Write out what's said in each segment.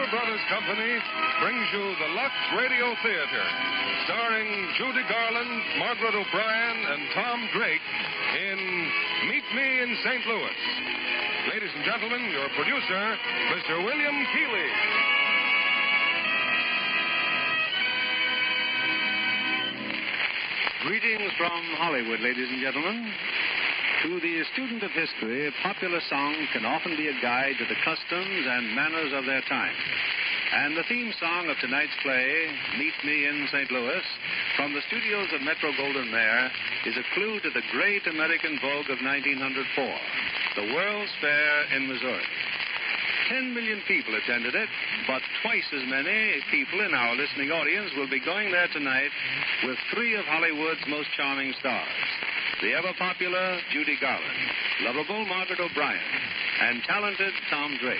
Warner Brothers Company brings you the Lux Radio Theatre, starring Judy Garland, Margaret O'Brien, and Tom Drake in Meet Me in St. Louis. Ladies and gentlemen, your producer, Mr. William Keeley. Greetings from Hollywood, ladies and gentlemen. To the student of history, popular song can often be a guide to the customs and manners of their time. And the theme song of tonight's play, Meet Me in St. Louis, from the studios of Metro-Goldwyn-Mayer, is a clue to the great American vogue of 1904, the World's Fair in Missouri. 10 million people attended it, but twice as many people in our listening audience will be going there tonight with three of Hollywood's most charming stars. The ever-popular Judy Garland, lovable Margaret O'Brien, and talented Tom Drake.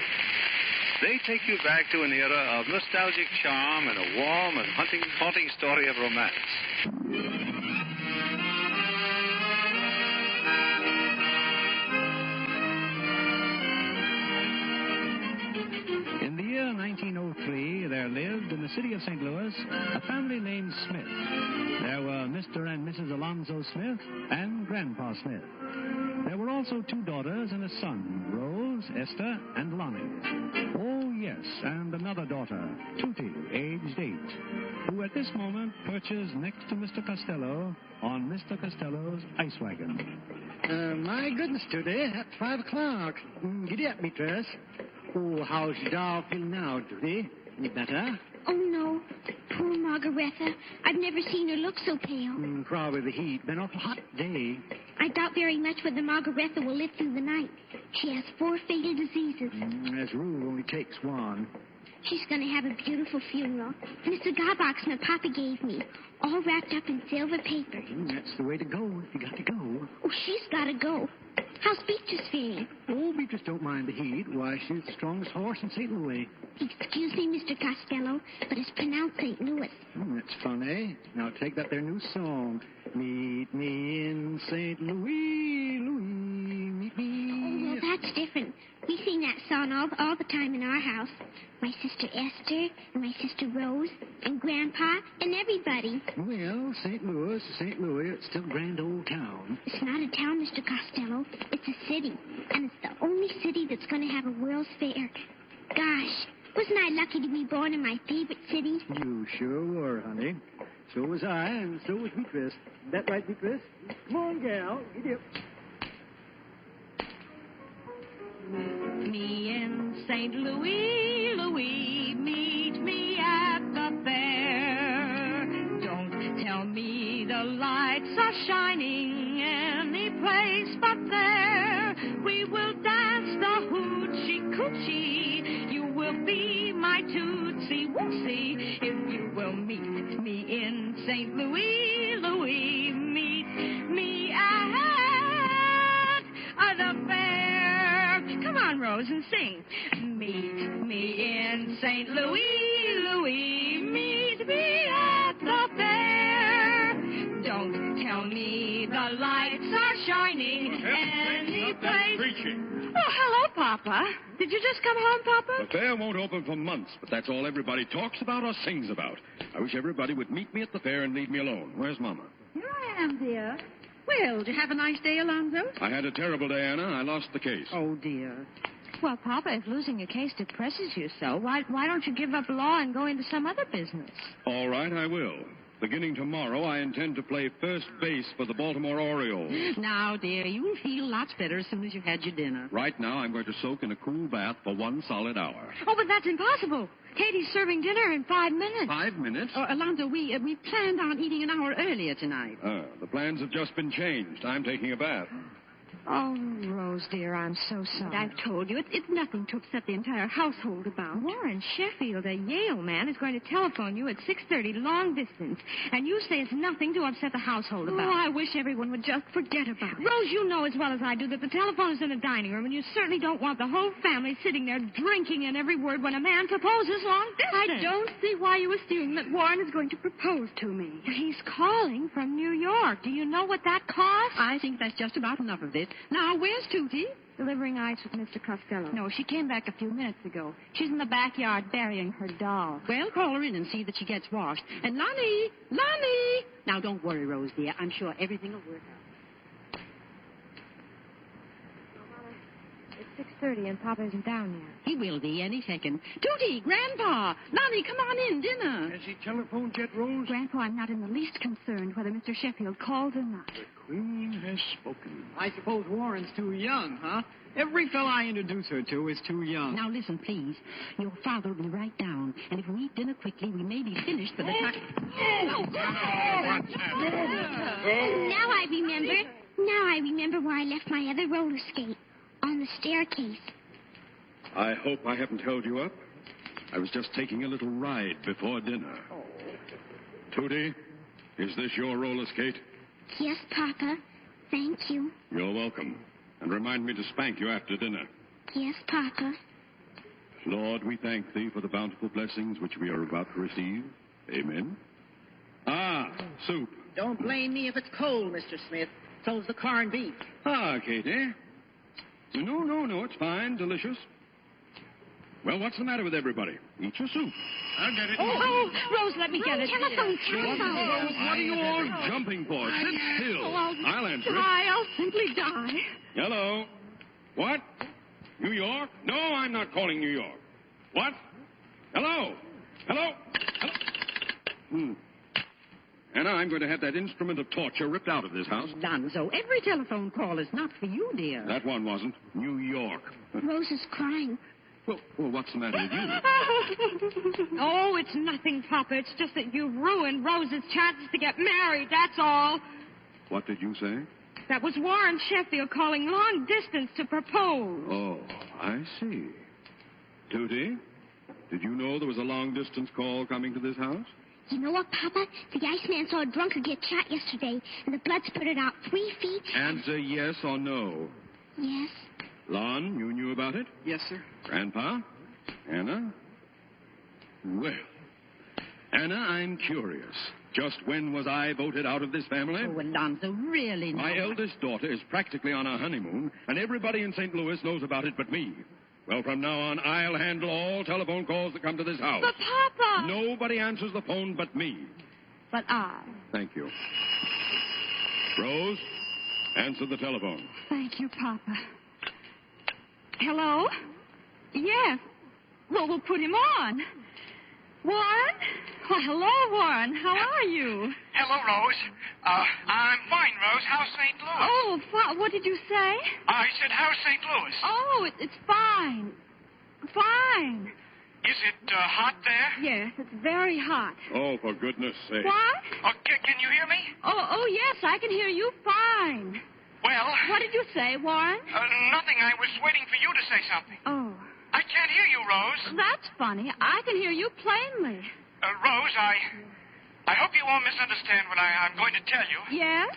They take you back to an era of nostalgic charm and a warm and haunting story of romance. In the year 1903, there lived in the city of St. Louis a family named Smith. There were Mr. and Mrs. Alonzo Smith and Grandpa Smith. There were also two daughters and a son, Rose, Esther, and Lonnie. Oh, yes, and another daughter, Tootie, aged 8, who at this moment perches next to Mr. Costello on Mr. Costello's ice wagon. My goodness, Judy, at 5 o'clock. Giddy up, Beatrice. Oh, how's your doll feeling now, Judy? Any better? Oh, no. Poor Margaretha. I've never seen her look so pale. Probably the heat. Been an awful hot day. I doubt very much whether Margaretha will live through the night. She has 4 fatal diseases. As a rule, only takes one. She's going to have a beautiful funeral. Mr. Garbox my papa gave me, all wrapped up in silver paper. That's the way to go if you got to go. Oh, she's got to go. How's Beatrice feeling? Oh, Beatrice don't mind the heat. Why, she's the strongest horse in St. Louis. Excuse me, Mr. Costello, but it's pronounced St. Louis. That's funny. Now take that there new song. Meet me in St. Louis, Louis, meet me. Oh, well, that's different. We sing that song all the time in our house. My sister Esther, and my sister Rose, and Grandpa, and everybody. Well, St. Louis, it's still a grand old town. It's not a town, Mr. Costello. It's a city, and it's the only city that's going to have a World's Fair. Gosh, wasn't I lucky to be born in my favorite city? You sure were, honey. So was I, and so was Beatrice. That right, Beatrice? Come on, gal. Get up. Me in St. Louis, Louis, meet me at the fair. Don't tell me the lights are shining any place but there. We will dance the hoochie coochie. You will be my tootsie wootsie if you will meet me in St. Louis, Louis, meet me at the fair. Come on, Rose, and sing. Meet me in St. Louis, Louis, meet me at the fair. Don't tell me the lights are shining any place. Preaching. Oh, hello, Papa. Did you just come home, Papa? The fair won't open for months, but that's all everybody talks about or sings about. I wish everybody would meet me at the fair and leave me alone. Where's Mama? Here I am, dear. Well, did you have a nice day, Alonzo? I had a terrible day, Anna. I lost the case. Oh, dear. Well, Papa, if losing a case depresses you so, why don't you give up law and go into some other business? All right, I will. Beginning tomorrow, I intend to play first base for the Baltimore Orioles. Now, dear, you'll feel lots better as soon as you've had your dinner. Right now, I'm going to soak in a cool bath for 1 solid hour. Oh, but that's impossible. Katie's serving dinner in 5 minutes. 5 minutes? Alonzo, we planned on eating an hour earlier tonight. The plans have just been changed. I'm taking a bath. Oh, Rose, dear, I'm so sorry. I've told you, it's nothing to upset the entire household about. Warren Sheffield, a Yale man, is going to telephone you at 6:30 long distance, and you say it's nothing to upset the household about. Oh, I wish everyone would just forget about it. Rose, you know as well as I do that the telephone is in the dining room, and you certainly don't want the whole family sitting there drinking in every word when a man proposes long distance. I don't see why you assume that Warren is going to propose to me. He's calling from New York. Do you know what that costs? I think that's just about enough of this. Now, where's Tootie? delivering ice with Mr. Costello. No, she came back a few minutes ago. She's in the backyard burying her doll. Well, call her in and see that she gets washed. And Lonnie! Lonnie! Now, don't worry, Rose, dear. I'm sure everything will work out. It's 6:30 and Papa isn't down yet. He will be any second. Judy, Grandpa! Lonnie, come on in, dinner. Has he telephoned yet, Rose? Grandpa, I'm not in the least concerned whether Mr. Sheffield calls or not. The Queen has spoken. I suppose Warren's too young, huh? Every fella I introduce her to is too young. Now, listen, please. Your father will be right down. And if we eat dinner quickly, we may be finished by the time... Now I remember. Now I remember where I left my other roller skate. On the staircase. I hope I haven't held you up. I was just taking a little ride before dinner. Tootie, is this your roller skate? Yes, Papa. Thank you. You're welcome. And remind me to spank you after dinner. Yes, Papa. Lord, we thank thee for the bountiful blessings which we are about to receive. Amen. Ah, soup. Don't blame me if it's cold, Mr. Smith. So's the corned beef. Ah, Katie. No, it's fine, delicious. Well, what's the matter with everybody? Eat your soup. I'll get it. Oh, Rose, let me get it. Telephone. What are you all jumping for? Sit still. I'll answer it. I'll simply die. Hello. What? New York? No, I'm not calling New York. What? Hello? Anna, I'm going to have that instrument of torture ripped out of this house. Lonzo, every telephone call is not for you, dear. That one wasn't. New York. Rose is crying. Well, what's the matter with you? Oh, it's nothing, Papa. It's just that you ruined Rose's chances to get married, that's all. What did you say? That was Warren Sheffield calling long distance to propose. Oh, I see. Tootie, did you know there was a long-distance call coming to this house? You know what, Papa? The Iceman saw a drunkard get shot yesterday, and the blood spurted out 3 feet. Answer yes or no. Yes. Lon, you knew about it? Yes, sir. Grandpa? Anna? Well, Anna, I'm curious. Just when was I voted out of this family? Oh, Alonzo, really now. My eldest daughter is practically on her honeymoon, and everybody in St. Louis knows about it but me. Well, from now on, I'll handle all telephone calls that come to this house. But, Papa! Nobody answers the phone but me. But I. Thank you. Rose, answer the telephone. Thank you, Papa. Hello? Yes. Well, we'll put him on. Warren? Well, hello, Warren. How are you? Hello, Rose. I'm fine, Rose. How's St. Louis? Oh, what did you say? I said, how's St. Louis? Oh, it's fine. Fine. Is it hot there? Yes, it's very hot. Oh, for goodness sake. What? Can you hear me? Oh, yes, I can hear you fine. Well... What did you say, Warren? Nothing. I was waiting for you to say something. Oh. I can't hear you, Rose. That's funny. I can hear you plainly. Rose, I hope you won't misunderstand what I'm going to tell you. Yes?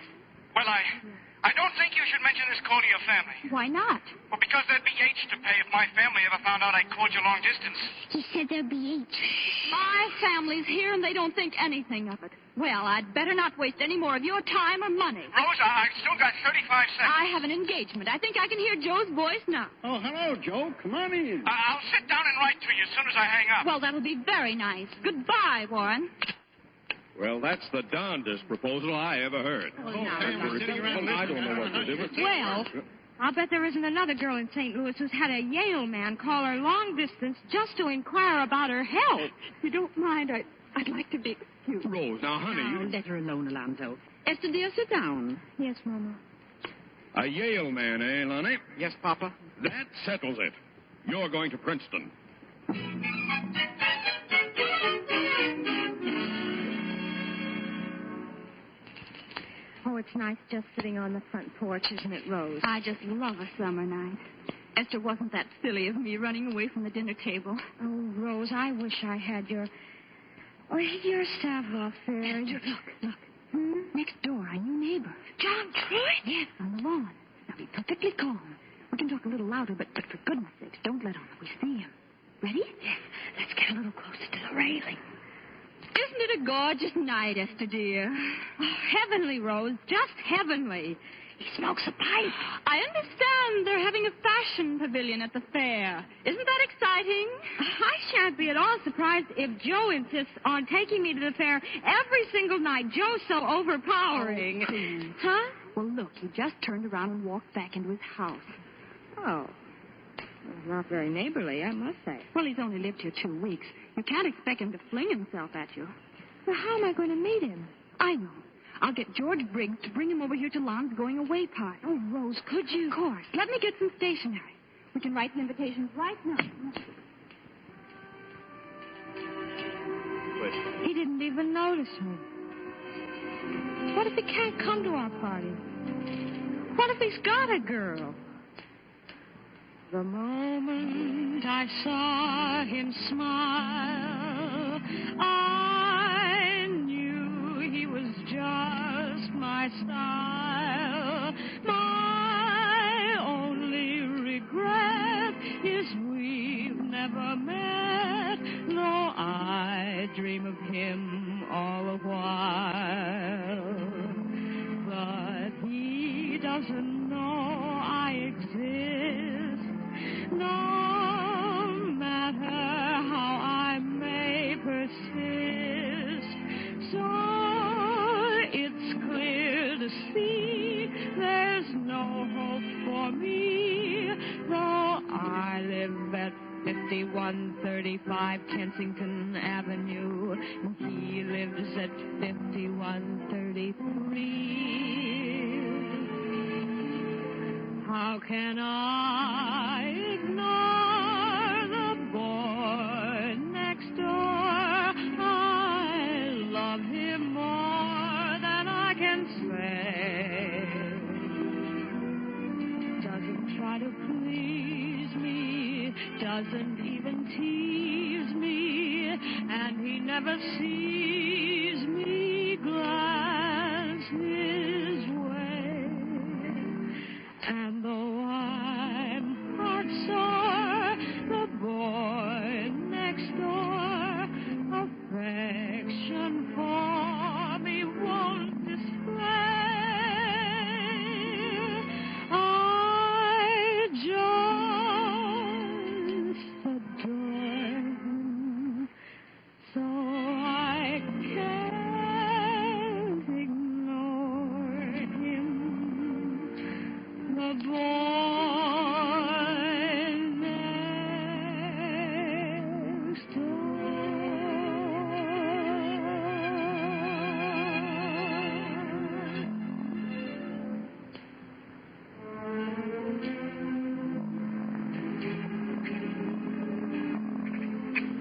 Well, I don't think you should mention this call to your family. Why not? Well, because there'd be H to pay if my family ever found out I called you long distance. He said there'd be H. My family's here and they don't think anything of it. Well, I'd better not waste any more of your time or money. Rose, I've still got 35 seconds. I have an engagement. I think I can hear Joe's voice now. Oh, hello, Joe. Come on in. I'll sit down and write to you as soon as I hang up. Well, that'll be very nice. Goodbye, Warren. Well, that's the darndest proposal I ever heard. Oh, now, I don't know what to do. Well, I'll bet there isn't another girl in St. Louis who's had a Yale man call her long distance just to inquire about her health. If you don't mind, I'd like to be excused. Rose, now, honey. Now, let her alone, Alonzo. Esther, dear, sit down. Yes, Mama. A Yale man, eh, Lonnie? Yes, Papa. That settles it. You're going to Princeton. Oh, it's nice just sitting on the front porch, isn't it, Rose? I just love a summer night. Esther, wasn't that silly of me running away from the dinner table? Oh, Rose, I wish I had your savoir-faire. Esther, look. Hmm? Next door, our new neighbor. John Troy? Yes, on the lawn. Now be perfectly calm. We can talk a little louder, but for goodness sakes, don't let on that we see him. Ready? Yes. Let's get a little closer to the railing. Isn't it a gorgeous night, Esther, dear? Oh, heavenly, Rose, just heavenly. He smokes a pipe. I understand they're having a fashion pavilion at the fair. Isn't that exciting? I shan't be at all surprised if Joe insists on taking me to the fair every single night. Joe's so overpowering. Oh, please. Huh? Well, look, he just turned around and walked back into his house. Oh. Well, not very neighborly, I must say. Well, he's only lived here 2 weeks. You can't expect him to fling himself at you. Well, how am I going to meet him? I know. I'll get George Briggs to bring him over here to Lon's going-away party. Oh, Rose, could you? Of course. Let me get some stationery. We can write the invitations right now. He didn't even notice me. What if he can't come to our party? What if he's got a girl? The moment I saw him smile, I knew he was just my style. My only regret is we've never met, though I dream of him all the while. But he doesn't know I exist, no matter how I may persist. So it's clear to see there's no hope for me, though I live at 5135 Kensington Avenue, and he lives at 5133. How can I ignore the boy next door? I love him more than I can say. Doesn't try to please me, doesn't even tease me, and he never sees me glance his way. And though I'm heartsore, the boy next door, affection for me won't display. I just adore him, so I can't ignore him. The boy next door.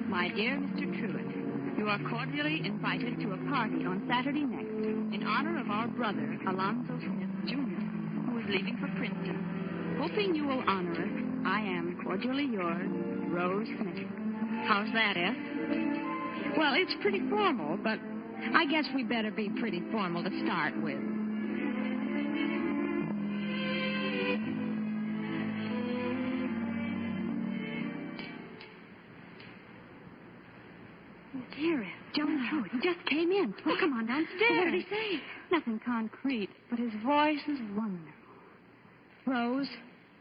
My dear Mr. Truitt, you are cordially invited to a party on Saturday next in honor of our brother, Alonzo Smith, Jr., who is leaving for Princeton. Hoping you will honor us, I am cordially yours, Rose Smith. How's that, Eth? Well, it's pretty formal, but I guess we better be pretty formal to start with. Dear Ed, John Truitt, he just came in. Oh, come on downstairs. What did he say? Nothing concrete, but his voice is wonderful. Rose,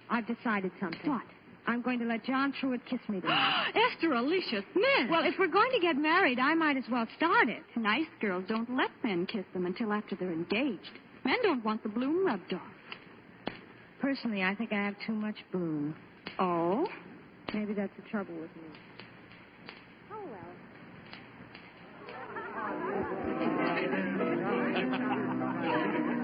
I've decided something. What? I'm going to let John Truitt kiss me tonight. Esther Alicia Smith. Well, if we're going to get married, I might as well start it. Nice girls don't let men kiss them until after they're engaged. Men don't want the bloom rubbed off. Personally, I think I have too much bloom. Oh? Maybe that's the trouble with me. Oh, well.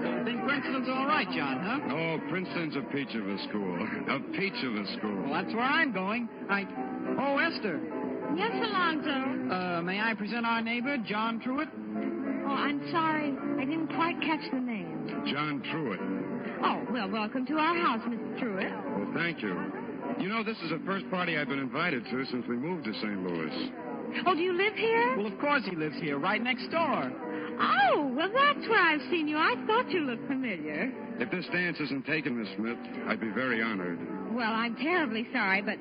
I think Princeton's all right, John, huh? Oh, Princeton's a peach of a school. A peach of a school. Well, that's where I'm going. Oh, Esther. Yes, Alonzo. May I present our neighbor, John Truitt? Oh, I'm sorry. I didn't quite catch the name. John Truitt. Oh, well, welcome to our house, Mr. Truitt. Well, thank you. You know, this is the first party I've been invited to since we moved to St. Louis. Oh, do you live here? Well, of course he lives here, right next door. Oh, well, that's where I've seen you. I thought you looked familiar. If this dance isn't taken, Miss Smith, I'd be very honored. Well, I'm terribly sorry, but...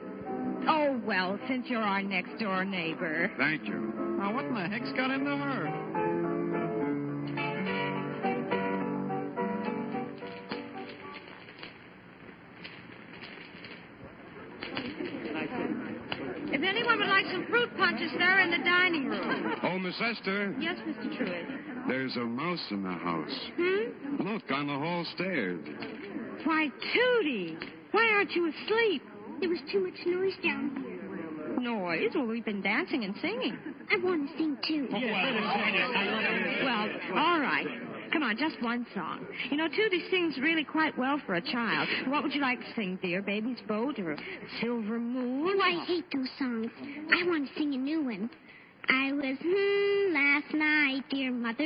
Oh, well, since you're our next-door neighbor. Thank you. Now, what in the heck's got into her? some fruit punches, sir, in the dining room. Oh, Miss Esther. Yes, Mr. Truitt. There's a mouse in the house. Look, on the hall stairs. Why, Tootie, why aren't you asleep? There was too much noise down here. Noise? Well, we've been dancing and singing. I want to sing, too. Well, all right. Come on, just one song. You know, Tootie sings really quite well for a child. What would you like to sing, dear? Baby's Boat or Silver Moon? Oh, I hate those songs. I want to sing a new one. I was last night, dear mother.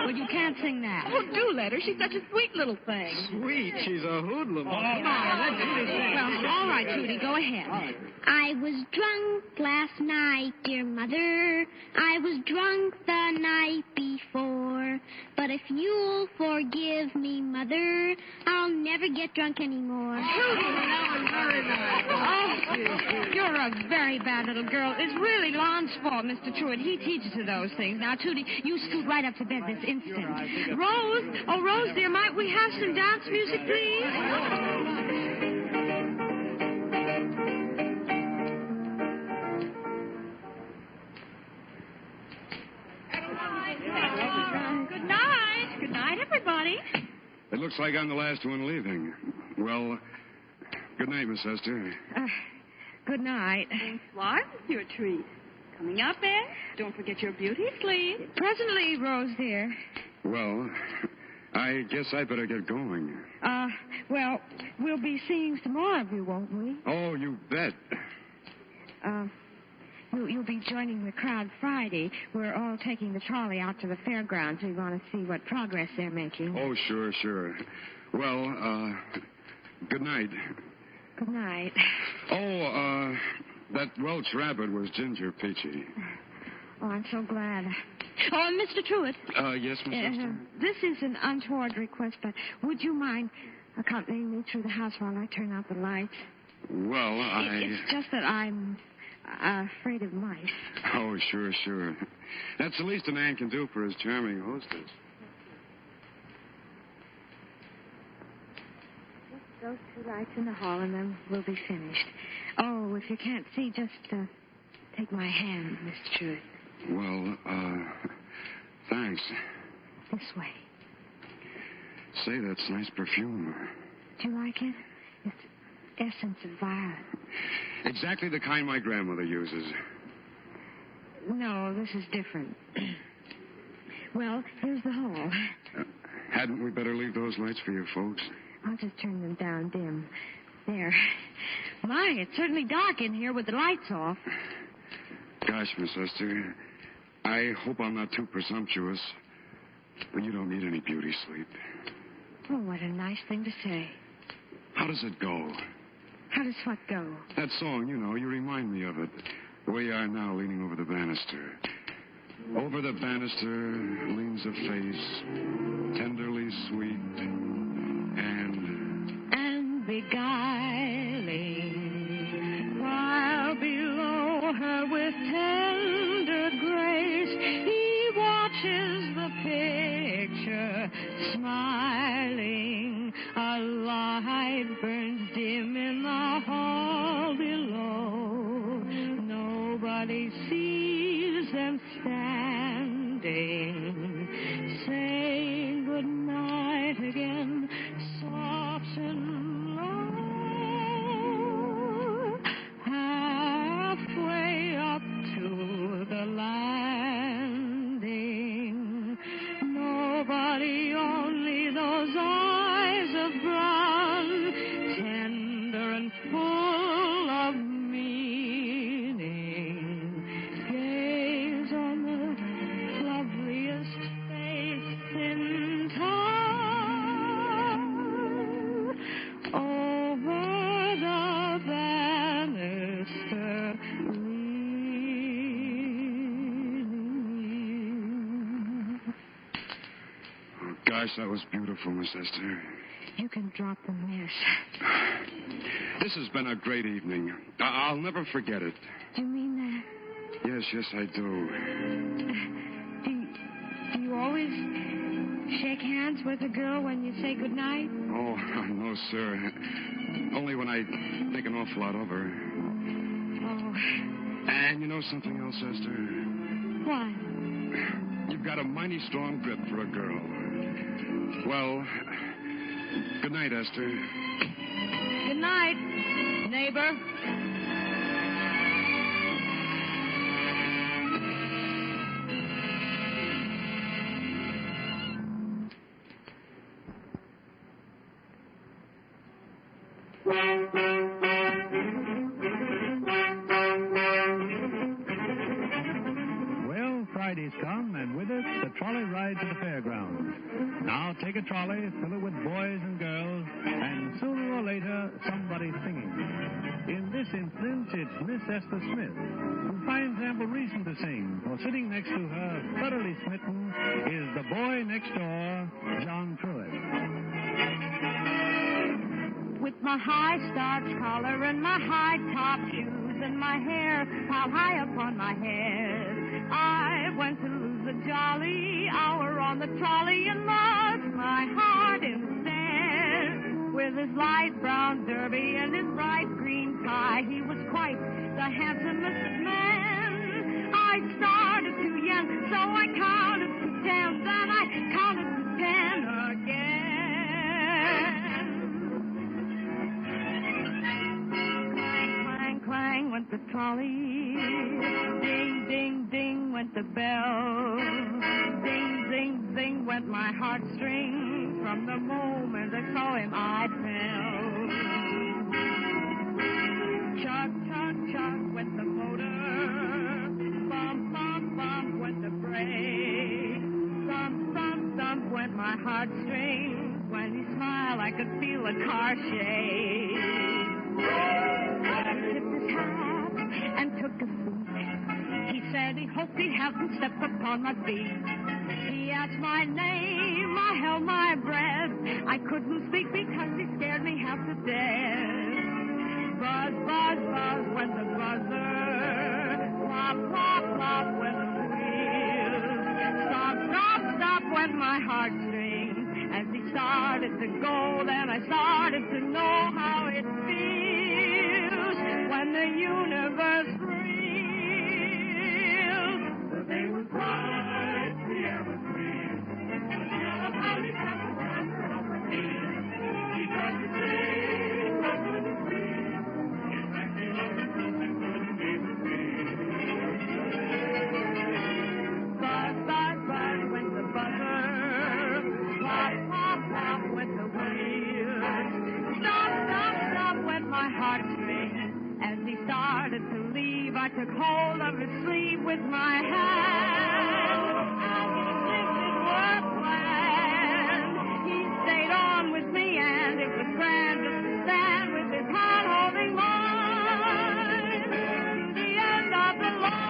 Well, you can't sing that. Oh, do let her. She's such a sweet little thing. Sweet. She's a hoodlum. Well, all right, Judy, go ahead. I was drunk last night, dear mother. I was drunk the night before. But if you'll forgive me, mother, I'll never get drunk anymore. Oh, you're a very bad little girl. It's really Lon's fault, Mr. Truitt. He teaches her those things. Now, Tootie, you scoot right up to bed this instant. Rose, oh, Rose, dear, might we have some dance music, please? Good night. Good night, everybody. It looks like I'm the last one leaving. Well, good night, Miss Esther. Good night. What? Your treat. Coming up, eh? Don't forget your beauty sleep. Presently, Rose, dear. Well, I guess I better get going. Well, we'll be seeing some more of you, won't we? Oh, you bet. You'll be joining the crowd Friday. We're all taking the trolley out to the fairgrounds. We want to see what progress they're making. Oh, sure. Well, good night. Good night. Oh, that Welch rabbit was Ginger Peachy. Oh, I'm so glad. Oh, and Mr. Truitt. Yes, Miss Esther? This is an untoward request, but would you mind accompanying me through the house while I turn out the lights? Well, It's just that I'm afraid of mice. Oh, sure. That's the least a man can do for his charming hostess. Those two lights in the hall, and then we'll be finished. Oh, if you can't see, just take my hand, Mr. Truitt. Well, thanks. This way. Say, that's nice perfume. Do you like it? It's essence of violet. Exactly the kind my grandmother uses. No, this is different. Well, here's the hall. Hadn't we better leave those lights for your folks? I'll just turn them down dim. There. My, it's certainly dark in here with the lights off. Gosh, Miss Esther, I hope I'm not too presumptuous, but you don't need any beauty sleep. Oh, what a nice thing to say. How does it go? How does what go? That song, you know, you remind me of it. The way you are now, leaning over the banister. Over the banister leans a face, tenderly sweet and beguiling, while below her with tender grace he watches the picture, smiling. A light burns dim in the hall below. Nobody sees them standing, saying good night again, soft and low, halfway up to the landing. Nobody, only those eyes of brown, tender and full of meaning, gaze on the loveliest face in town, over the banister leaning. oh, gosh, that was beautiful, Miss Esther. You can drop the miss. This has been a great evening. I'll never forget it. Do you mean that? Yes, I do. Do you always shake hands with a girl when you say goodnight? Oh, no, sir. Only when I think an awful lot of her. Oh, And you know something else, Esther? Why? You've got a mighty strong grip for a girl. Well, good night, Esther. Good night, neighbor. Well, Friday's come, and with it, the trolley ride to the fairgrounds. Now take a trolley, fill it with boys and girls, and sooner or later, somebody's singing. In this instance, it's Miss Esther Smith, who finds ample reason to sing, for sitting next to her, thoroughly smitten, is the boy next door, John Truitt. With my high starch collar and my high top shoes and my hair piled high upon my head, I went to lose a jolly hour on the trolley and lost my heart instead. With his light brown derby and his bright green tie, he was quite the handsomest man. I started to yen, so I counted to 10, then I counted to 10 again. Clang went the trolley, ding, ding, ding went the bell, ding, zing, zing went my heartstrings. From the moment I saw him, I fell. Chuck, chuck, chuck went the motor, bump, bump, bump went the brake, thump, thump, thump went my heartstrings. When he smiled, I could feel the car shake. And took a seat. He said he hoped he hadn't stepped upon my feet. He asked my name, I held my breath. I couldn't speak because he scared me half to death. Buzz, buzz, buzz went the buzzer. Plop, plop, plop went the wheels. Stop, stop, stop went my heartstrings. As he started to go, then I started to know how it feels when the universe reels. The day was bright, the air was green, and the yellow helicopter ran from the field. He tried to sing, but couldn't sing. In fact, he loved it so and couldn't even sing. Buzz, buzz, buzz went the buzzer. Plop, plop, plop went the wheels. Stop, stop, stop went my heartstrings. As he started to leave, I took hold of his sleeve with my hand. As if it were planned, he stayed on with me, and it was grand just to stand with his hand holding mine to the end of the line.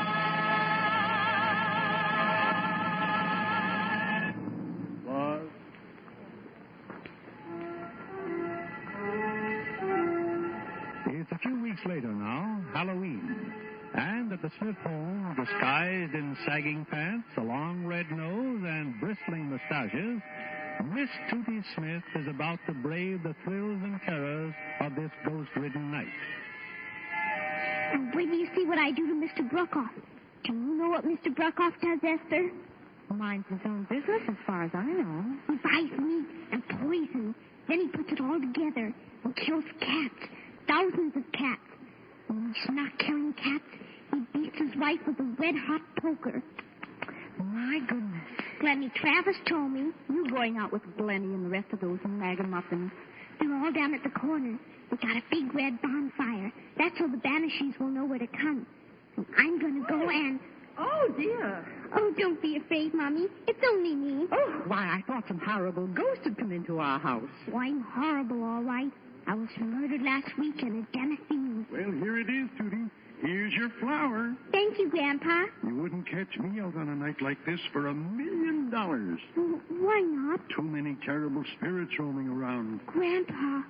It's a few weeks later now, Halloween. And at the Smith home, disguised in sagging pants, a long red nose, and bristling mustaches, Miss Judy Smith is about to brave the thrills and terrors of this ghost-ridden night. And wait till you see what I do to Mr. Brokoff. Do you know what Mr. Brokoff does, Esther? Minds his own business as far as I know. He buys meat and poison. Then he puts it all together and kills cats. Thousands of cats. And when he's not killing cats, he beats his wife with a red-hot poker. My goodness. Glennie Travis told me. You going out with Glennie and the rest of those ragamuffins? They're all down at the corner. We got a big red bonfire. That's so the banishes will know where to come. And I'm going to go and... Oh, dear. Oh, don't be afraid, Mommy. It's only me. Oh, why, I thought some horrible ghost had come into our house. Oh, I'm horrible, all right. I was murdered last week in a den of thieves. Well, here it is, Judy. Here's your flower. Thank you, Grandpa. You wouldn't catch me out on a night like this for $1 million. Why not? Too many terrible spirits roaming around. Grandpa.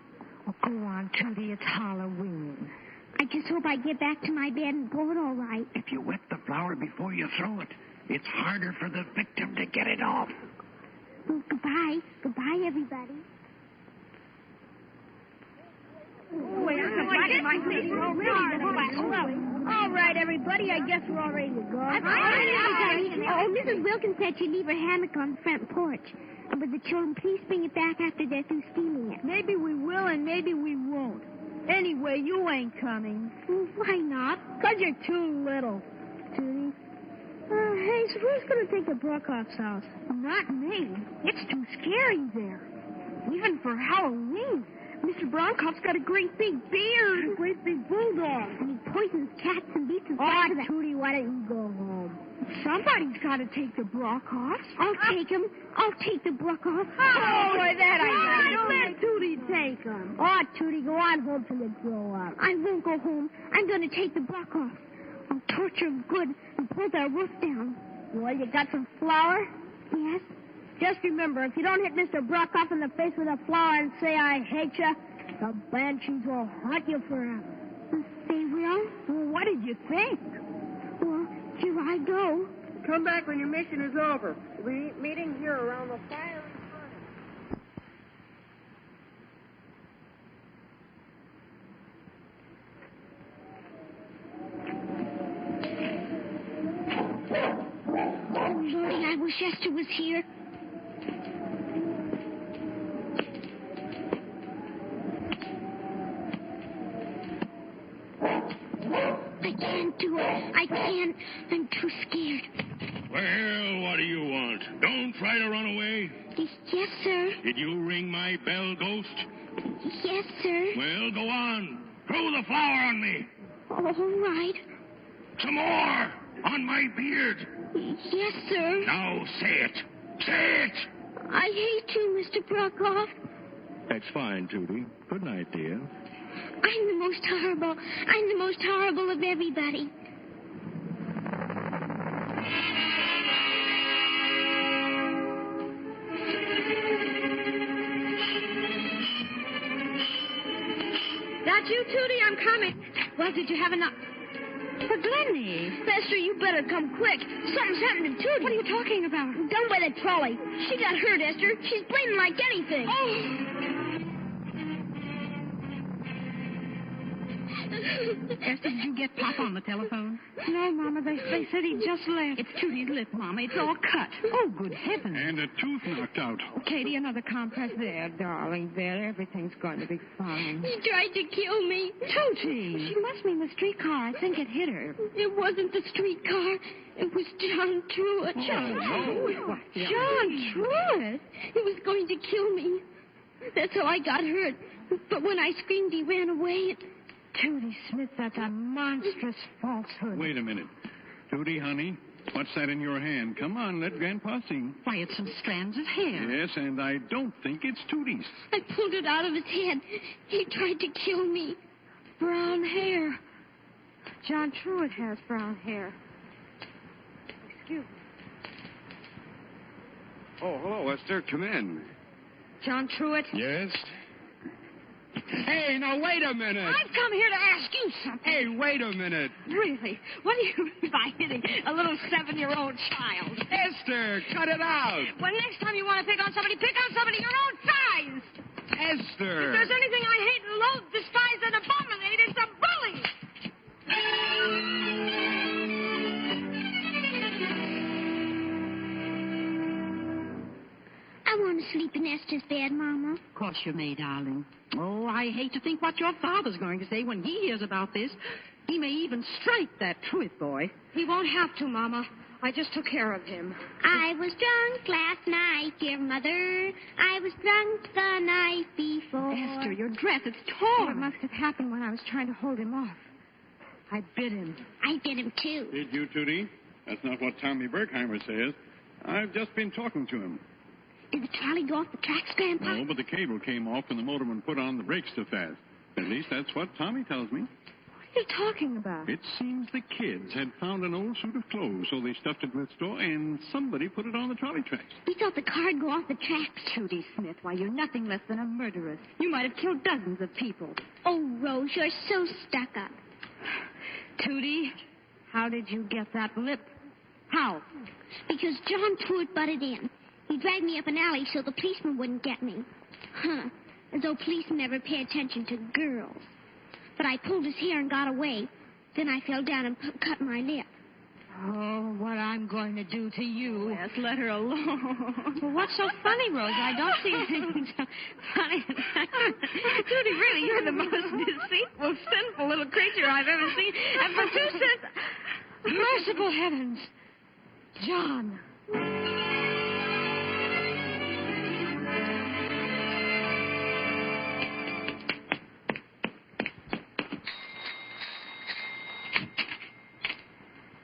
Oh, go on, Judy. It's Halloween. I just hope I get back to my bed and go it all right. If you wet the flower before you throw it, it's harder for the victim to get it off. Well, goodbye. Goodbye, everybody. All right, everybody, I guess we're all ready to go. Oh, Mrs. Wilkins said she'd leave her hammock on the front porch. And would the children please bring it back after they're through steaming it? Maybe we will and maybe we won't. Anyway, you ain't coming. Well, why not? 'Cause you're too little. Judy? Hey, so who's going to take the Brockoff's house? Not me. It's too scary there. Even for Halloween. Mr. Bronkoff's got a great big beard. A great big bulldog. And he poisons cats and beats them back to the... Judy, why don't you go home? Somebody's got to take the Brockoffs. I'll take him. I'll take the Brockoffs. Oh, boy, that I don't let Judy take him. Oh, Judy, go on home till you grow up. I won't go home. I'm going to take the Brockoffs. I'll torture him good and pull their roof down. Well, you got some flour? Yes. Just remember, if you don't hit Mr. Brockoff in the face with a flower and say, I hate you, the banshees will haunt you forever. They will? Well, what did you think? Well, here I go. Come back when your mission is over. We'll be meeting here around the fire. Oh, Lordy, I wish Esther was here. I can't do it. I can't. I'm too scared. Well, what do you want? Don't try to run away. Yes, sir. Did you ring my bell, Ghost? Yes, sir. Well, go on. Throw the flour on me. All right. Some more. On my beard. Yes, sir. Now say it. Say it. I hate you, Mr. Brockoff. That's fine, Judy. Good night, dear. I'm the most horrible of everybody. That you, Judy? I'm coming. Well, did you have enough? For Glennie. Esther, you better come quick. Something's happened to Judy. What are you talking about? Down by the trolley. She got hurt, Esther. She's bleeding like anything. Oh! Esther, did you get Pop on the telephone? No, Mama. They said he just left. It's Judy's lip, Mama. It's all cut. Oh, good heavens. And a tooth knocked out. Oh, Katie, another compress there, darling. There, everything's going to be fine. He tried to kill me. Tootie! She must mean the streetcar. I think it hit her. It wasn't the streetcar. It was John Truitt. What? John Truitt? He was going to kill me. That's how I got hurt. But when I screamed, he ran away. Judy Smith, that's a monstrous falsehood. Wait a minute. Judy, honey, what's that in your hand? Come on, let Grandpa see. Why, it's some strands of hair. Yes, and I don't think it's Tootie's. I pulled it out of his head. He tried to kill me. Brown hair. John Truitt has brown hair. Excuse me. Oh, hello, Esther. Come in. John Truitt? Yes? Hey, now, wait a minute. I've come here to ask you something. Hey, wait a minute. Really? What do you mean by hitting a little 7-year-old child? Esther, cut it out. Well, next time you want to pick on somebody your own size. Esther. If there's anything I hate and loathe, despise, and abominate, it's a bully. I want to sleep in Esther's bed, Mama. Of course you may, darling. Oh, I hate to think what your father's going to say when he hears about this. He may even strike that Truitt boy. He won't have to, Mama. I just took care of him. I was drunk last night, dear Mother. I was drunk the night before. Esther, your dress, it's torn. It must have happened when I was trying to hold him off. I bit him. I bit him, too. Did you, Tootie? That's not what Tommy Berkheimer says. I've just been talking to him. Did the trolley go off the tracks, Grandpa? No, but the cable came off and the motorman put on the brakes too fast. At least that's what Tommy tells me. What are you talking about? It seems the kids had found an old suit of clothes, so they stuffed it with straw, and somebody put it on the trolley tracks. We thought the car'd go off the tracks. Judy Smith, why, you're nothing less than a murderess. You might have killed dozens of people. Oh, Rose, you're so stuck up. Tootie, how did you get that lip? How? Because John Truitt butted in. He dragged me up an alley so the policeman wouldn't get me. Huh. as though policemen never pay attention to girls. But I pulled his hair and got away. Then I fell down and cut my lip. Oh, what I'm going to do to you. Yes, let her alone. Well, what's so funny, Rose? I don't see anything so funny. Judy, really, you're the most deceitful, sinful little creature I've ever seen. And for 2 cents... Merciful heavens. John.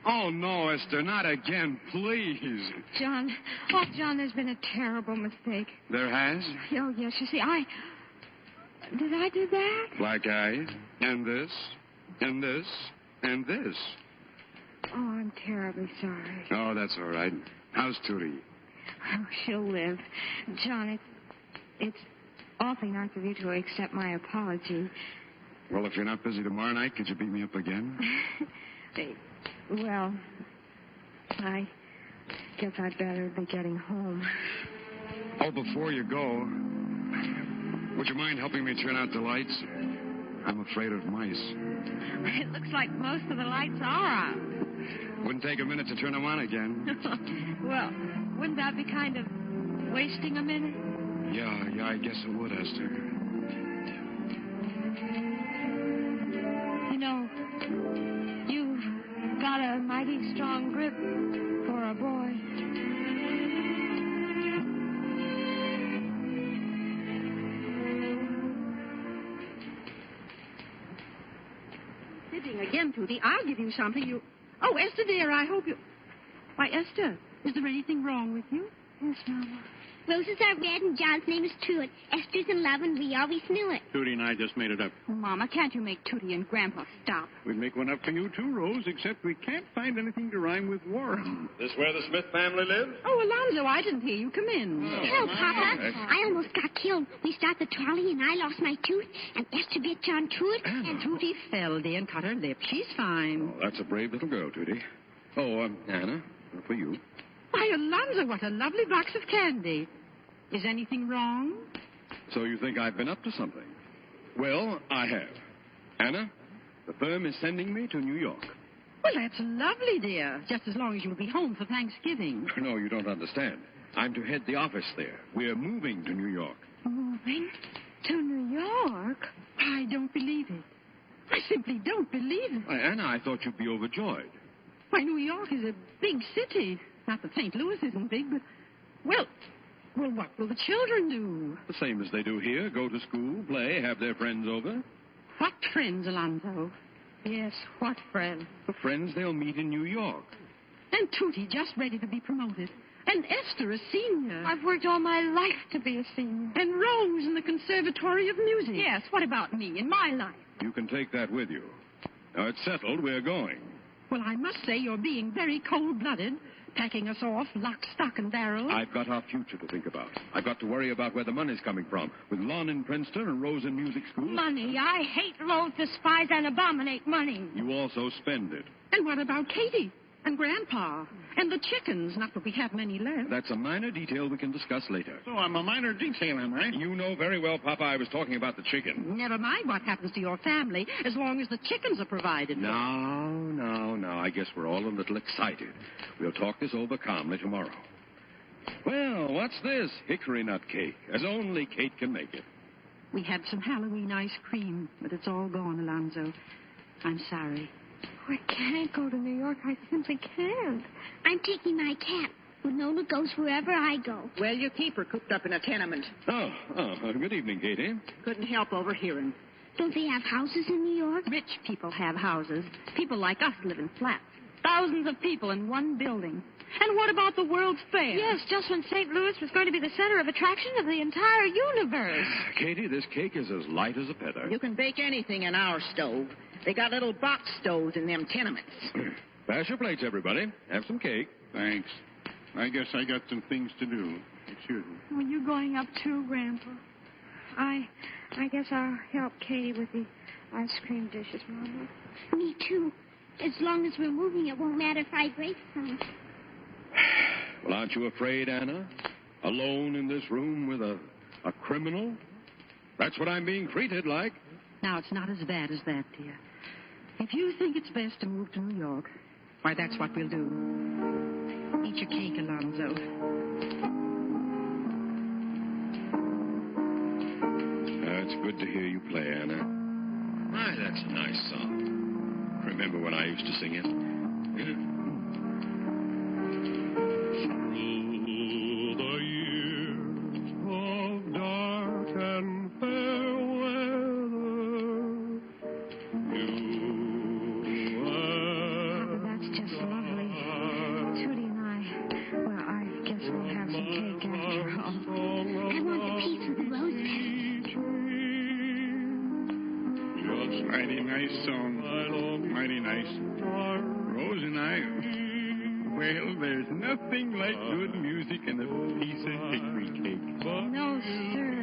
Oh, no, Esther, not again, please. John, there's been a terrible mistake. There has? Oh, yes, you see, Did I do that? Black eye, and this, and this, and this. Oh, I'm terribly sorry. Oh, that's all right. How's Judy? Oh, she'll live. John, it's awfully nice of you to accept my apology. Well, if you're not busy tomorrow night, could you beat me up again? Well, I guess I'd better be getting home. Oh, before you go, would you mind helping me turn out the lights? I'm afraid of mice. It looks like most of the lights are out. Wouldn't take a minute to turn them on again. Well, wouldn't that be kind of wasting a minute? Yeah, I guess it would, Esther. You know, you've got a mighty strong grip for a boy. Sitting again, Judy. I'll give you something. Oh, Esther, dear, I hope you... Why, Esther, is there anything wrong with you? Yes, Mama. Roses are red and John's name is Truett. Esther's in love and we always knew it. Judy and I just made it up. Oh, Mama, can't you make Tootie and Grandpa stop? We'd make one up for you, too, Rose, except we can't find anything to rhyme with Warren. This where the Smith family lives? Oh, Alonzo, I didn't hear you. Come in. Hello, Papa. I almost got killed. We started the trolley and I lost my tooth, and Esther bit John Truett. And Tootie fell, dear, and cut her lip. She's fine. Oh, that's a brave little girl, Judy. Oh, Anna, for you. Why, Alonzo, what a lovely box of candy. Is anything wrong? So you think I've been up to something? Well, I have. Anna, the firm is sending me to New York. Well, that's lovely, dear. Just as long as you'll be home for Thanksgiving. No, you don't understand. I'm to head the office there. We're moving to New York. Moving to New York? I don't believe it. I simply don't believe it. Why, Anna, I thought you'd be overjoyed. Why, New York is a big city. Not that St. Louis isn't big, but... Well, what will the children do? The same as they do here. Go to school, play, have their friends over. What friends, Alonzo? Yes, what friends? The friends they'll meet in New York. And Tootie just ready to be promoted. And Esther a senior. I've worked all my life to be a senior. And Rose in the Conservatory of Music. Yes, what about me in my life? You can take that with you. Now, it's settled. We're going. Well, I must say you're being very cold-blooded, packing us off lock, stock, and barrel. I've got our future to think about. I've got to worry about where the money's coming from, with Lon in Princeton and Rose in music school. Money. I hate, loathe, despise, and abominate money. You also spend it. And what about Katie? And Grandpa? And the chickens? Not that we have many left. That's a minor detail we can discuss later. So I'm a minor detail, am I? You know very well, Papa, I was talking about the chicken. Never mind what happens to your family, as long as the chickens are provided for. No. I guess we're all a little excited. We'll talk this over calmly tomorrow. Well, what's this? Hickory nut cake, as only Kate can make it. We had some Halloween ice cream, but it's all gone, Alonzo. I'm sorry. I can't go to New York. I simply can't. I'm taking my cat. Winona goes wherever I go. Well, you keep her cooped up in a tenement. Oh, good evening, Katie. Couldn't help overhearing. Don't they have houses in New York? Rich people have houses. People like us live in flats. Thousands of people in one building. And what about the World's Fair? Yes, just when St. Louis was going to be the center of attraction of the entire universe. Katie, this cake is as light as a feather. You can bake anything in our stove. They got little box stoves in them tenements. Pass your plates, everybody. Have some cake. Thanks. I guess I got some things to do. Excuse me. Are you going up too, Grandpa? I guess I'll help Katie with the ice cream dishes, Mama. Me too. As long as we're moving, it won't matter if I break some. Well, aren't you afraid, Anna? Alone in this room with a criminal? That's what I'm being treated like. Now, it's not as bad as that, dear. If you think it's best to move to New York, why, that's what we'll do. Eat your cake, Alonzo. It's good to hear you play, Anna. My, that's a nice song. Remember when I used to sing it? Through the years of dark and fair weather, That's just lovely. Judy and I guess we'll have some cake after all. I want the piece with the rose petals. Mighty nice song. Mighty nice. Rose and I, well, there's nothing like good music and a piece of hickory cake. No, sir.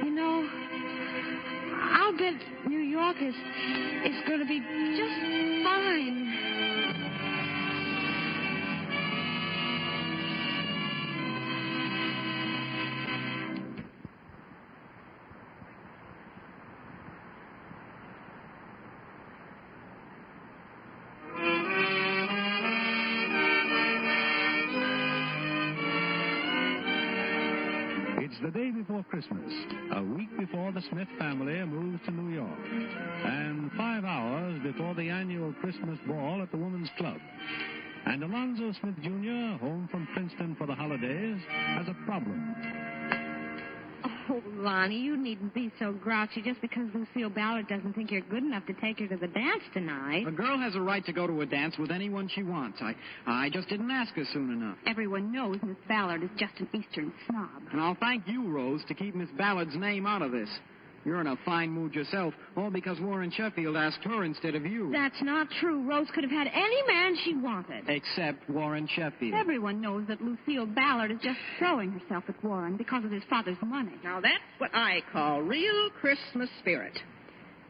You know, I'll bet New York is going to be just fine. It's the day before Christmas, a week before the Smith family moves to New York, and 5 hours before the annual Christmas ball at the Women's Club. And Alonzo Smith, Jr., home from Princeton for the holidays, has a problem. Oh, Lonnie, you needn't be so grouchy just because Lucille Ballard doesn't think you're good enough to take her to the dance tonight. A girl has a right to go to a dance with anyone she wants. I just didn't ask her soon enough. Everyone knows Miss Ballard is just an Eastern snob. And I'll thank you, Rose, to keep Miss Ballard's name out of this. You're in a fine mood yourself, all because Warren Sheffield asked her instead of you. That's not true. Rose could have had any man she wanted. Except Warren Sheffield. Everyone knows that Lucille Ballard is just throwing herself at Warren because of his father's money. Now, that's what I call real Christmas spirit.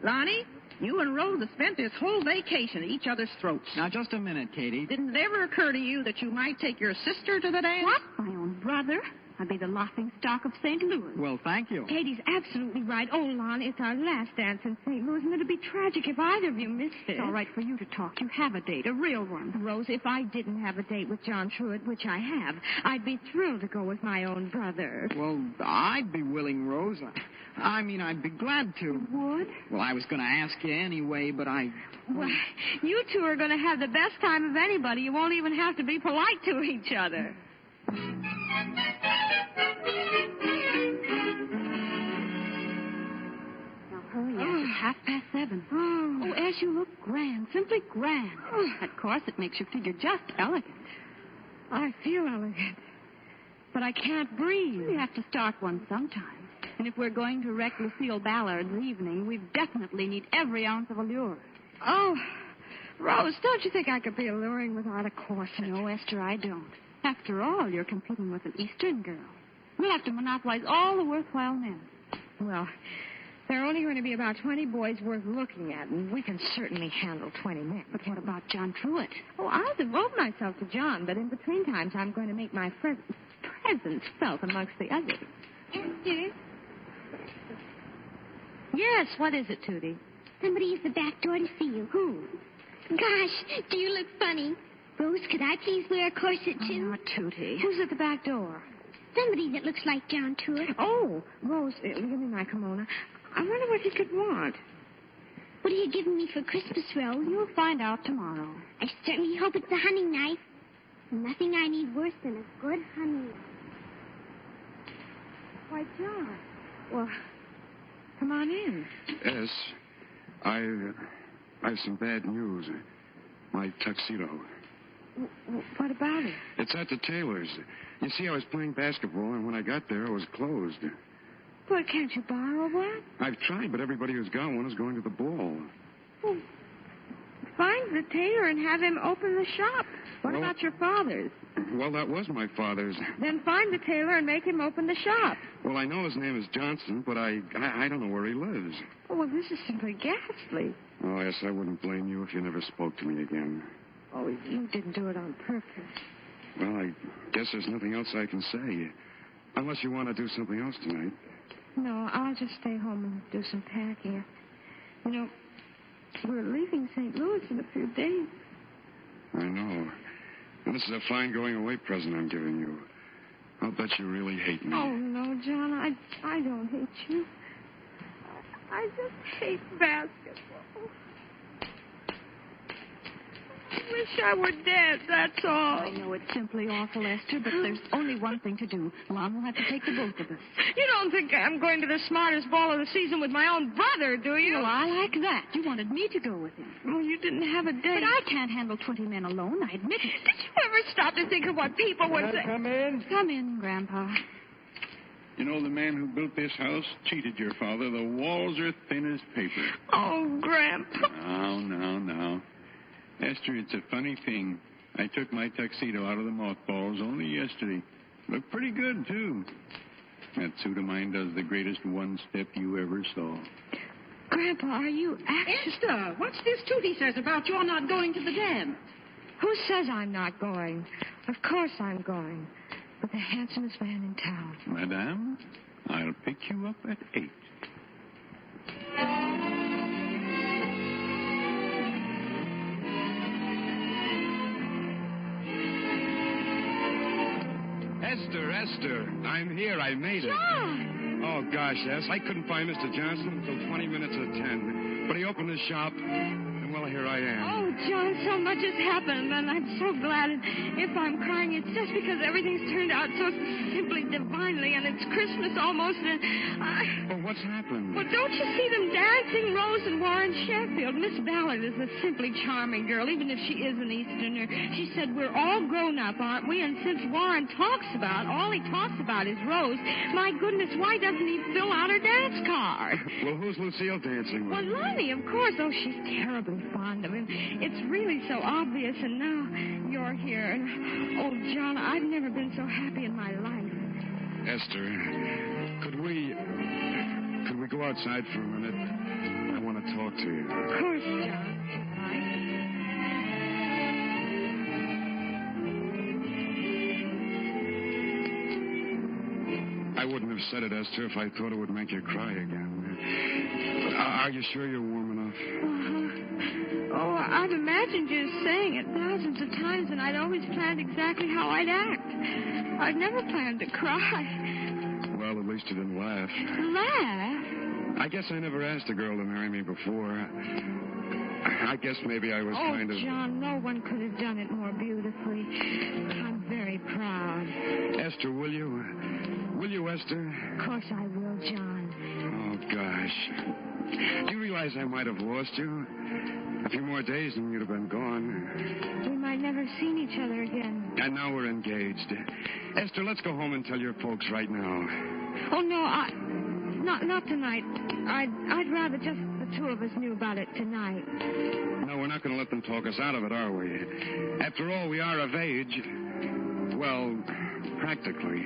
Lonnie, you and Rose have spent this whole vacation at each other's throats. Now, just a minute, Katie. Didn't it ever occur to you that you might take your sister to the dance? What? My own brother? I'd be the laughing stock of St. Louis. Well, thank you. Katie's absolutely right. Oh, Lon, it's our last dance in St. Louis, and it'd be tragic if either of you missed it. It's all right for you to talk. You have a date, a real one. Rose, if I didn't have a date with John Truitt, which I have, I'd be thrilled to go with my own brother. Well, I'd be willing, Rose. I mean, I'd be glad to. You would? Well, I was going to ask you anyway, but Well, you two are going to have the best time of anybody. You won't even have to be polite to each other. Now, hurry, Ash. It's 7:30. Oh, Ash, you look grand. Simply grand. Of course, it makes your figure just elegant. I feel elegant, but I can't breathe. We have to start one sometime. And if we're going to wreck Lucille Ballard's evening, we definitely need every ounce of allure. Oh, Rose, don't you think I could be alluring without a corset? No, Esther, I don't. After all, you're competing with an Eastern girl. We'll have to monopolize all the worthwhile men. Well, there are only going to be about 20 boys worth looking at, and we can certainly handle 20 men. But what about John Truitt? Oh, I'll devote myself to John, but in between times I'm going to make my presence felt amongst the others. Esther, Yes, what is it, Tootie? somebody at the back door to see you. Who? Gosh, do you look funny? Rose, could I please wear a corset, too? Not Tootie. Who's at the back door? Somebody that looks like John Truitt. Oh, Rose, give me my kimono. I wonder what he could want. What are you giving me for Christmas, Rose? You'll find out tomorrow. I certainly hope it's a hunting knife. Nothing I need worse than a good hunting knife. Why, John. Well, come on in. Yes, I have some bad news. My tuxedo. What about it? It's at the tailor's. You see, I was playing basketball, and when I got there, it was closed. Well, can't you borrow one? I've tried, but everybody who's got one is going to the ball. Well, find the tailor and have him open the shop. What about your father's? Well, that was my father's. Then find the tailor and make him open the shop. Well, I know his name is Johnson, but I don't know where he lives. Oh, well, this is simply ghastly. Oh, yes, I wouldn't blame you if you never spoke to me again. Oh, you didn't do it on purpose. Well, I guess there's nothing else I can say. Unless you want to do something else tonight. No, I'll just stay home and do some packing. You know, we're leaving St. Louis in a few days. I know. And this is a fine going-away present I'm giving you. I'll bet you really hate me. Oh, no, John, I don't hate you. I just hate basketball. I wish I were dead, that's all. I know it's simply awful, Esther, but there's only one thing to do. Lon will have to take the both of us. You don't think I'm going to the smartest ball of the season with my own brother, do you? Well, I like that. You wanted me to go with him. Well, you didn't have a date. But I can't handle 20 men alone, I admit it. Did you ever stop to think of what people would say? Come in? Come in, Grandpa. You know, the man who built this house cheated your father. The walls are thin as paper. Oh, Grandpa. Now. Esther, it's a funny thing. I took my tuxedo out of the mothballs only yesterday. Looked pretty good, too. That suit of mine does the greatest one-step you ever saw. Grandpa, are you actually... Esther, what's this Judy says about your not going to the dance? Who says I'm not going? Of course I'm going. With the handsomest man in town. Madame, I'll pick you up at 8. Esther, I'm here. I made it. John! Oh, gosh, yes. I couldn't find Mr. Johnson until 20 minutes of 10. But he opened the shop, and, well, here I am. Oh, John, so much has happened, and I'm so glad. And if I'm crying, it's just because everything's turned out so simply divinely, and it's Christmas almost, and Well, what's happened? Well, don't you see them dancing, Rose and Warren Sheffield? Miss Ballard is a simply charming girl, even if she is an Easterner. She said, we're all grown up, aren't we? And since Warren all he talks about is Rose, my goodness, why doesn't he fill out her dance card? Well, who's Lucille dancing with? Well, Lonnie, of course. Oh, she's terribly fond of him. It's really so obvious, and now you're here. And, oh, John, I've never been so happy in my life. Esther, could we go outside for a minute? I want to talk to you. Of course, John. I wouldn't have said it, Esther, if I thought it would make you cry again. Are you sure you're warm enough? Oh, I've imagined you saying it thousands of times, and I'd always planned exactly how I'd act. I'd never planned to cry. Well, at least you didn't laugh. Laugh? I guess I never asked a girl to marry me before. I guess maybe I was kind of... Oh, John, no one could have done it more beautifully. I'm very proud. Esther, will you? Will you, Esther? Of course I will, John. Oh, gosh. Do you realize I might have lost you? A few more days and you'd have been gone. We might never have seen each other again. And now we're engaged. Esther, let's go home and tell your folks right now. Oh, no, not tonight. I'd rather just the two of us knew about it tonight. No, we're not going to let them talk us out of it, are we? After all, we are of age. Well, practically.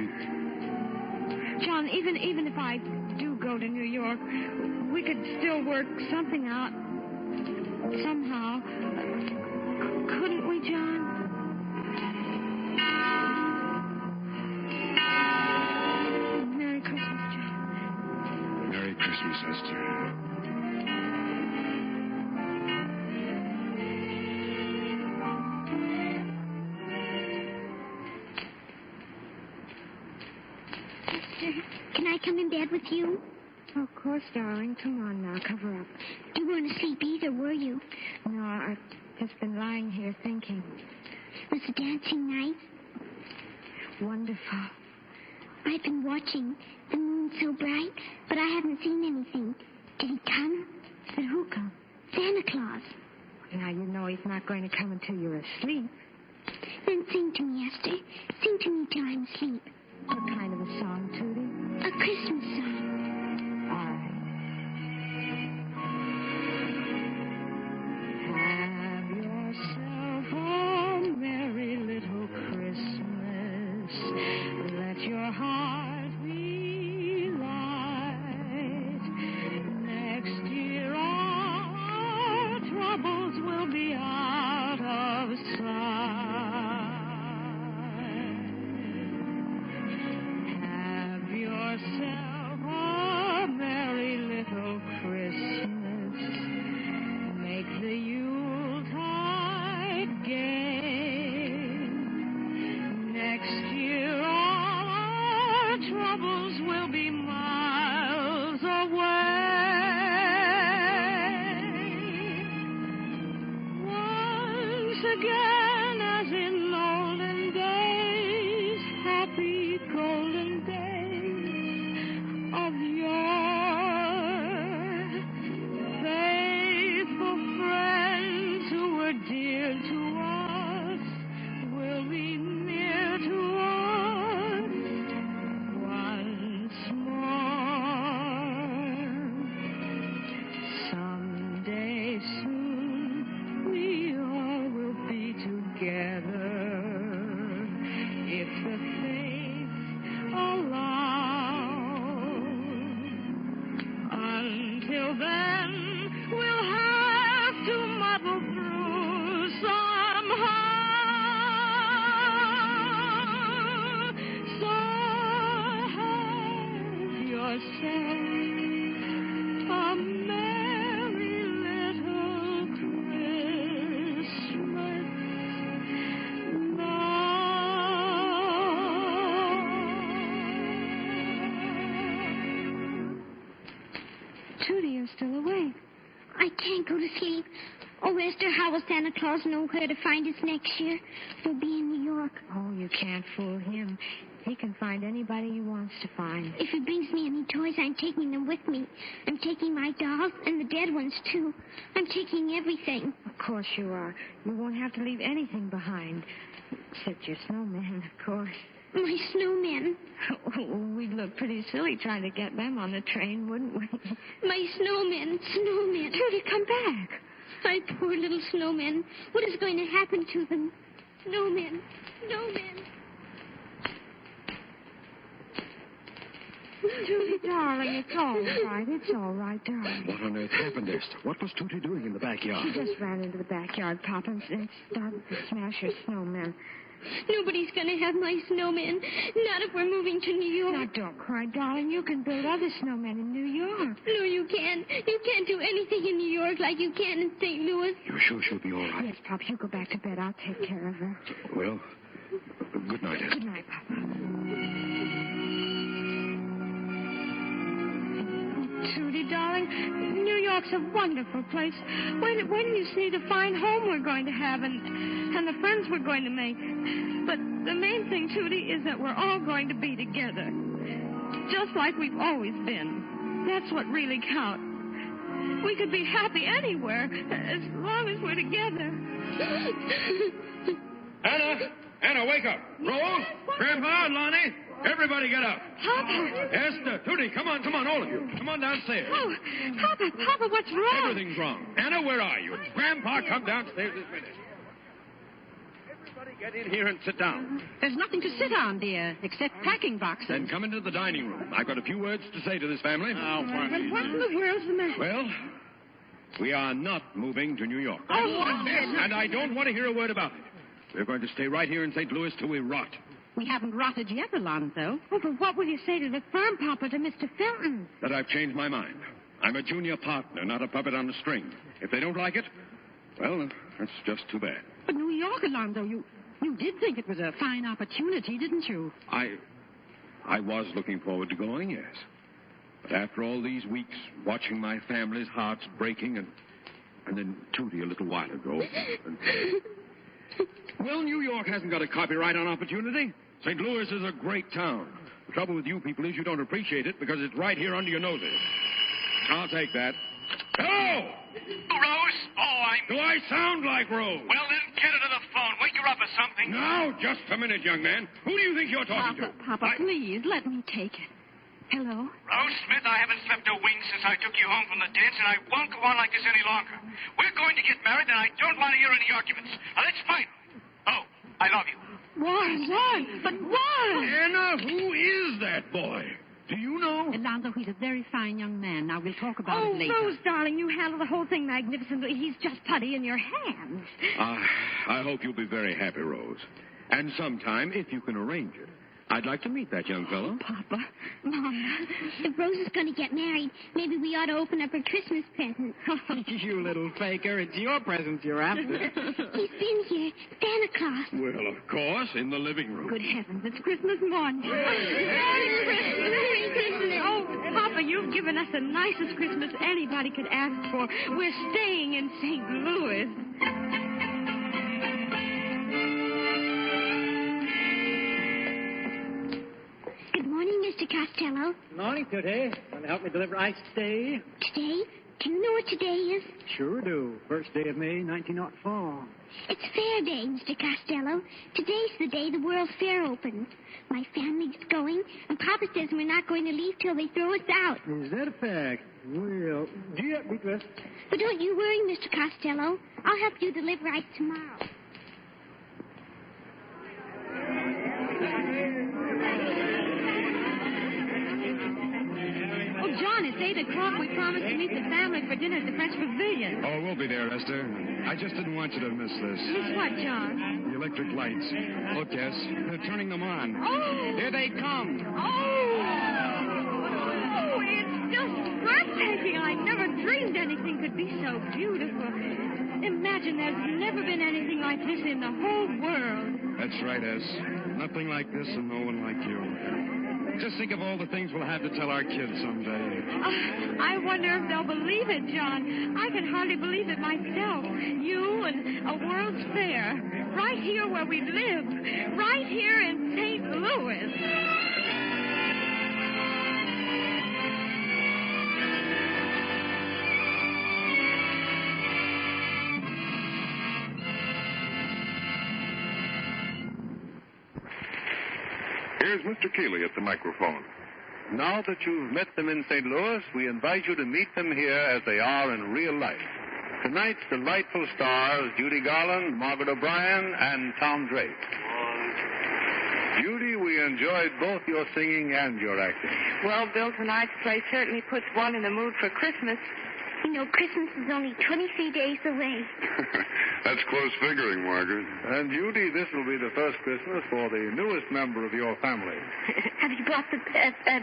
John, even if I do go to New York, we could still work something out. Somehow. Couldn't we, John? Merry Christmas, John. Merry Christmas, Esther. Can I come in bed with you? Of course, darling. Come on now. Cover up. You weren't asleep either, were you? No, I've just been lying here thinking. Was the dancing nice? Wonderful. I've been watching. The moon's so bright, but I haven't seen anything. Did he come? Did who come? Santa Claus. Now you know he's not going to come until you're asleep. Then sing to me, Esther. Sing to me till I'm asleep. What kind of a song, Tootie? A Christmas song. All right. Have yourself a merry Let your heart be light. Next year all troubles will be out of sight. Have yourself a merry little Christmas. Make the Yuletide gay. Next year all our troubles will be miles away. Once again, as in olden days, happy golden days of yore, faithful friends who were dear to us will be near to us once more. Someday soon we all will be together if the fates allow. Until then, we'll have to muddle through somehow. So have yourself a merry little Christmas now. Judy, you're still awake. I can't go to sleep. Oh, Esther, how will Santa Claus know where to find us next year? We'll be in New York. Oh, you can't fool him. He can find anybody he wants to find. If he brings me any toys, I'm taking them with me. I'm taking my dolls and the dead ones, too. I'm taking everything. Of course you are. You won't have to leave anything behind. Except your snowmen, of course. My snowmen. We'd look pretty silly trying to get them on the train, wouldn't we? My snowmen. Judy, come back. My poor little snowmen. What is going to happen to them? Snowmen. Judy, darling, it's all right. It's all right, darling. What on earth happened, Esther? What was Tootie doing in the backyard? She just ran into the backyard, Papa, and started to smash her snowmen. Nobody's going to have my snowmen. Not if we're moving to New York. Now, don't cry, darling. You can build other snowmen in New York. No, you can't. You can't do anything in New York like you can in St. Louis. You're sure she'll be all right? Yes, Pop, you go back to bed. I'll take care of her. Well, good night, Esther. Good night, Papa. Judy, darling, New York's a wonderful place. When you see the fine home we're going to have and the friends we're going to make. But the main thing, Judy, is that we're all going to be together. Just like we've always been. That's what really counts. We could be happy anywhere as long as we're together. Anna, wake up. Rose, Grandpa, Lonnie, everybody get up. Papa. Esther, Judy, come on, all of you. Come on downstairs. Oh, Papa, what's wrong? Everything's wrong. Anna, where are you? Grandpa, come downstairs this minute. Everybody get in here and sit down. There's nothing to sit on, dear, except packing boxes. Then come into the dining room. I've got a few words to say to this family. Oh, What in the world's the matter? Well, we are not moving to New York. Oh, and I don't want to hear a word about it. We're going to stay right here in St. Louis till we rot. We haven't rotted yet, Alonzo. Oh, but what will you say to the firm, Papa, to Mr. Felton? That I've changed my mind. I'm a junior partner, not a puppet on a string. If they don't like it, well, that's just too bad. But New York, Alonzo, you did think it was a fine opportunity, didn't you? I was looking forward to going, yes. But after all these weeks, watching my family's hearts breaking, and then Tootie a little while ago. Well, New York hasn't got a copyright on opportunity. St. Louis is a great town. The trouble with you people is you don't appreciate it because it's right here under your noses. I'll take that. Hello! Rose? Do I sound like Rose? Well, then get her to the phone. Wake her up or something. No, just a minute, young man. Who do you think you're talking to? Papa, please, let me take it. Hello? Rose Smith, I haven't slept a wink since I took you home from the dance, and I won't go on like this any longer. We're going to get married, and I don't want to hear any arguments. Now, let's fight. Oh, I love you. Warren! But Warren! Anna, who is that boy? Do you know? Alonzo, he's a very fine young man. Now, we'll talk about it later. Oh, Rose, darling, you handle the whole thing magnificently. He's just putty in your hands. I hope you'll be very happy, Rose. And sometime, if you can arrange it, I'd like to meet that young fellow. Papa, Mama. If Rose is going to get married, maybe we ought to open up her Christmas present. You little faker. It's your presents you're after. He's been here. Santa Claus. Well, of course, in the living room. Good heavens, it's Christmas morning. Merry Christmas. Merry Christmas. Oh, Papa, you've given us the nicest Christmas anybody could ask for. We're staying in St. Louis. Good morning, Mr. Costello. Morning, Tootie. Want to help me deliver ice today? Today? Do you know what today is? Sure do. First day of May, 1904. It's Fair Day, Mr. Costello. Today's the day the World's Fair opens. My family's going, and Papa says we're not going to leave till they throw us out. Is that a fact? Well, do you help me, Twist? But don't you worry, Mr. Costello. I'll help you deliver ice tomorrow. Oh, John, it's 8 o'clock. We promised to meet the family for dinner at the French Pavilion. Oh, we'll be there, Esther. I just didn't want you to miss this. Miss what, John? The electric lights. Look, Yes, they're turning them on. Oh! Here they come. Oh, it's just breathtaking. I never dreamed anything could be so beautiful. Imagine there's never been anything like this in the whole world. That's right, Es. Nothing like this and no one like you. Just think of all the things we'll have to tell our kids someday. I wonder if they'll believe it, John. I can hardly believe it myself. You and a World's Fair. Right here where we live. Right here in St. Louis. Here's Mr. Keeley at the microphone. Now that you've met them in St. Louis, we invite you to meet them here as they are in real life. Tonight's delightful stars, Judy Garland, Margaret O'Brien, and Tom Drake. Judy, we enjoyed both your singing and your acting. Well, Bill, tonight's play certainly puts one in the mood for Christmas. You know, Christmas is only 23 days away. That's close figuring, Margaret. And, Judy, this will be the first Christmas for the newest member of your family. Have you brought the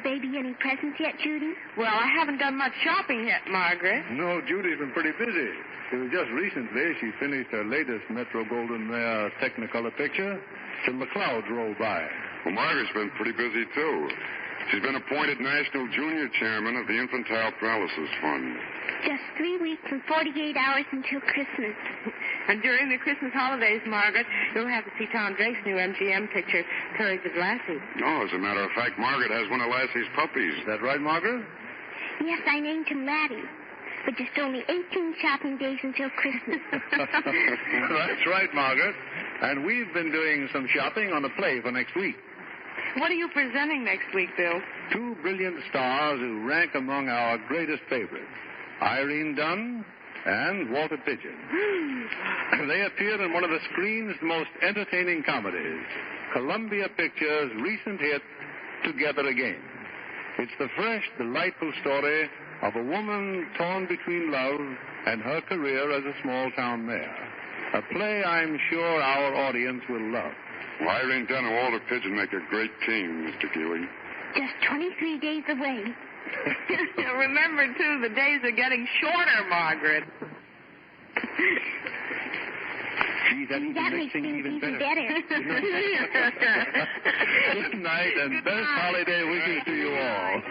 baby any presents yet, Judy? Well, I haven't done much shopping yet, Margaret. No, Judy's been pretty busy. It was just recently she finished her latest Metro Goldwyn Mayer Technicolor picture, Till the Clouds Roll By. Well, Margaret's been pretty busy, too. She's been appointed National Junior Chairman of the Infantile Paralysis Fund. Just 3 weeks and 48 hours until Christmas. And during the Christmas holidays, Margaret, you'll have to see Tom Drake's new MGM picture, Courage of Lassie. No, as a matter of fact, Margaret has one of Lassie's puppies. Is that right, Margaret? Yes, I named him Laddie. But just only 18 shopping days until Christmas. That's right, Margaret. And we've been doing some shopping on a play for next week. What are you presenting next week, Bill? 2 brilliant stars who rank among our greatest favorites, Irene Dunn and Walter Pigeon. They appeared in one of the screen's most entertaining comedies, Columbia Pictures' recent hit, Together Again. It's the fresh, delightful story of a woman torn between love and her career as a small-town mayor. A play I'm sure our audience will love. Well, Irene Dunn and Walter Pigeon make a great team, Mr. Keeley. Just 23 days away. Remember, too, the days are getting shorter, Margaret. Gee, that makes things even better. Good night, and best holiday wishes to you all.